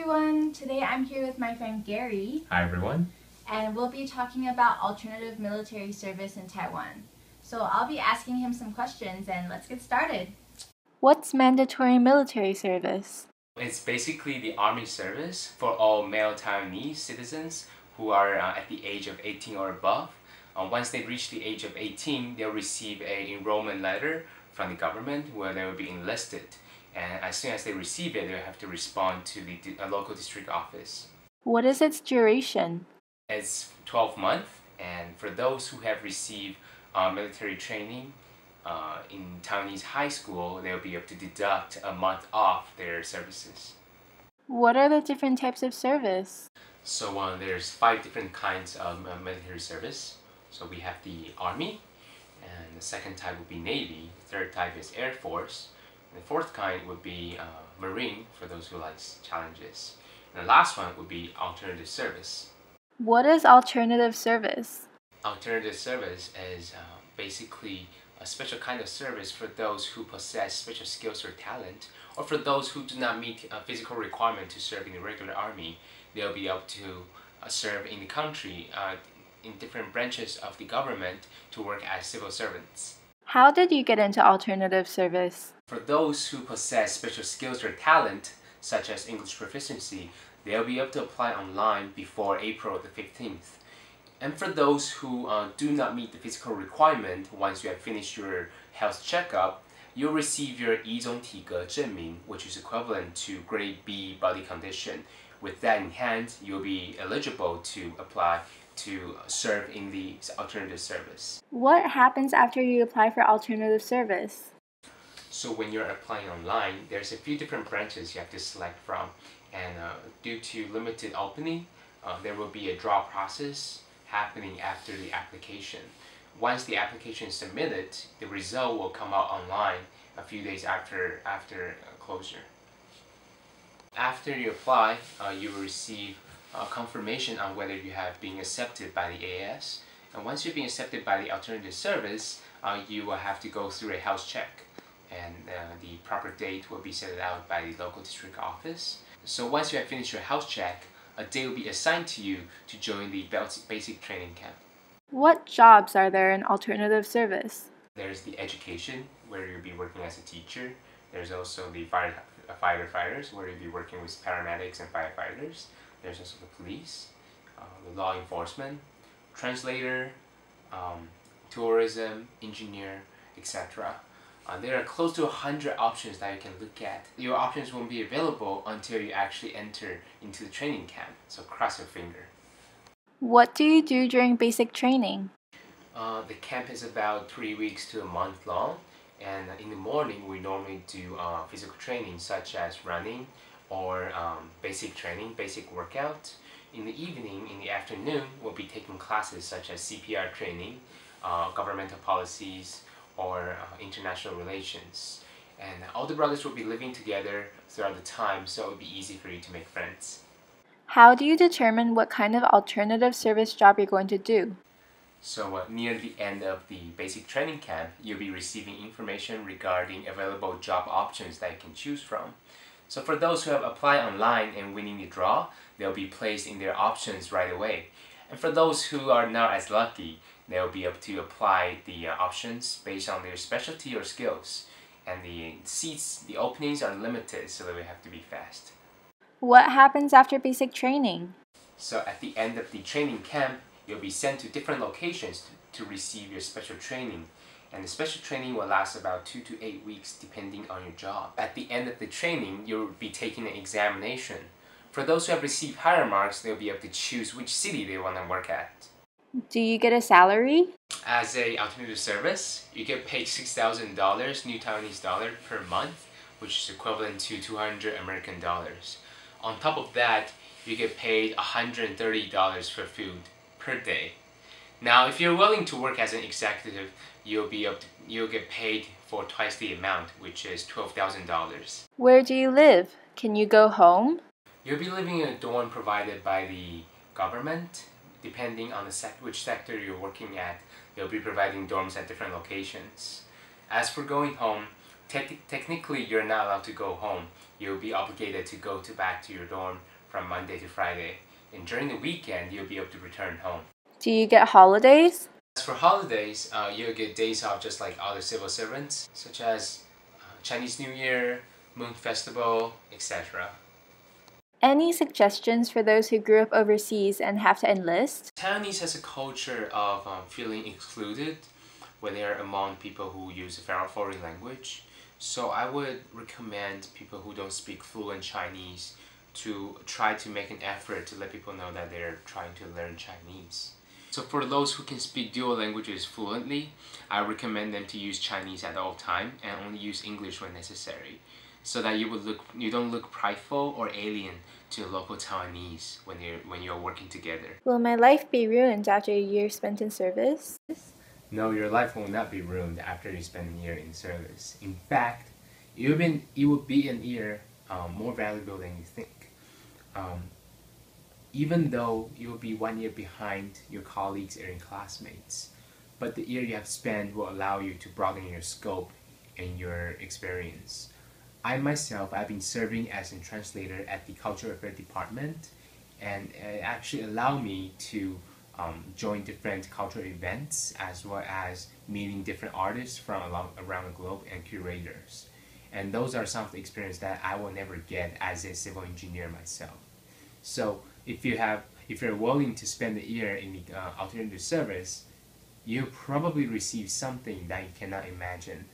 everyone! Today I'm here with my friend Gary. Hi everyone. And we'll be talking about alternative military service in Taiwan. So I'll be asking him some questions and let's get started. What's mandatory military service? It's basically the army service for all male Taiwanese citizens who are at the age of 18 or above. Once they reach the age of 18, they'll receive an enrollment letter from the government where they will be enlisted. And as soon as they receive it, they'll have to respond to the local district office. What is its duration? It's 12 months, and for those who have received military training in Taiwanese high school, they'll be able to deduct a month off their services. What are the different types of service? So there's 5 different kinds of military service. So we have the Army, and the second type would be Navy, the third type is Air Force, and the fourth kind would be Marine for those who like challenges. And the last one would be alternative service. What is alternative service? Alternative service is basically a special kind of service for those who possess special skills or talent, or for those who do not meet a physical requirement to serve in the regular army. They'll be able to serve in the country in different branches of the government to work as civil servants. How did you get into alternative service? For those who possess special skills or talent, such as English proficiency, they'll be able to apply online before April the 15th. And for those who do not meet the physical requirement, once you have finished your health checkup, you'll receive your 一种体格证明, which is equivalent to grade B body condition. With that in hand, you'll be eligible to apply to serve in the alternative service. What happens after you apply for alternative service? So when you're applying online, there's a few different branches you have to select from, and due to limited opening, there will be a draw process happening after the application. Once the application is submitted, the result will come out online a few days after closure. After you apply, you will receive confirmation on whether you have been accepted by the AS. And once you've been accepted by the alternative service, you will have to go through a health check. And the proper date will be set out by the local district office. So once you have finished your health check, a day will be assigned to you to join the basic training camp. What jobs are there in alternative service? There's the education, where you'll be working as a teacher. There's also the firefighters, where you'll be working with paramedics and firefighters. There's also the police, the law enforcement, translator, tourism, engineer, etc. There are close to 100 options that you can look at. Your options won't be available until you actually enter into the training camp, so cross your finger. What do you do during basic training? The camp is about 3 weeks to a month long, and in the morning we normally do physical training such as running or basic training, basic workout. In the evening, in the afternoon, we'll be taking classes such as CPR training, governmental policies, or international relations. And all the brothers will be living together throughout the time, so it will be easy for you to make friends. How do you determine what kind of alternative service job you're going to do? So near the end of the basic training camp, you'll be receiving information regarding available job options that you can choose from. So for those who have applied online and winning the draw, they'll be placed in their options right away. And for those who are not as lucky, they'll be able to apply the options based on their specialty or skills. And the seats, the openings are limited, so they will have to be fast. What happens after basic training? So at the end of the training camp, you'll be sent to different locations to receive your special training. And the special training will last about 2 to 8 weeks depending on your job. At the end of the training, you'll be taking an examination. For those who have received higher marks, they'll be able to choose which city they want to work at. Do you get a salary? As a alternative service, you get paid $6,000 new Taiwanese dollar per month, which is equivalent to 200 American dollars. On top of that, you get paid $130 for food per day. Now, if you're willing to work as an executive, you'll get paid for twice the amount, which is $12,000. Where do you live? Can you go home? You'll be living in a dorm provided by the government. Depending on which sector you're working at, they'll be providing dorms at different locations. As for going home, technically you're not allowed to go home. You'll be obligated to go back to your dorm from Monday to Friday. And during the weekend, you'll be able to return home. Do you get holidays? As for holidays, you'll get days off just like other civil servants, such as Chinese New Year, Moon Festival, etc. Any suggestions for those who grew up overseas and have to enlist? Taiwanese has a culture of feeling excluded when they are among people who use a foreign language. So I would recommend people who don't speak fluent Chinese to try to make an effort to let people know that they're trying to learn Chinese. So for those who can speak dual languages fluently, I recommend them to use Chinese at all time and only use English when necessary, so that you don't look prideful or alien to local Taiwanese when you're working together. Will my life be ruined after a year spent in service? No, your life will not be ruined after you spend a year in service. In fact, it will be an year more valuable than you think. Even though you will be 1 year behind your colleagues or your classmates, but the year you have spent will allow you to broaden your scope and your experience. I myself, I've been serving as a translator at the Cultural Affairs Department, and it actually allowed me to join different cultural events as well as meeting different artists from around the globe and curators. And those are some of the experiences that I will never get as a civil engineer myself. So if you're willing to spend a year in the alternative service, you'll probably receive something that you cannot imagine.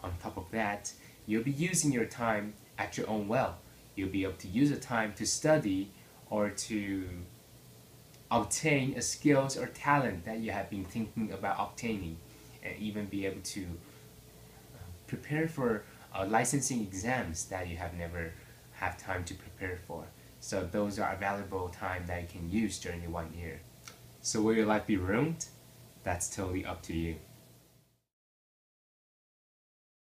On top of that, you'll be using your time at your own will. You'll be able to use the time to study or to obtain a skills or talent that you have been thinking about obtaining, and even be able to prepare for licensing exams that you have never had time to prepare for. So those are a valuable time that you can use during the 1 year. So will your life be ruined? That's totally up to you.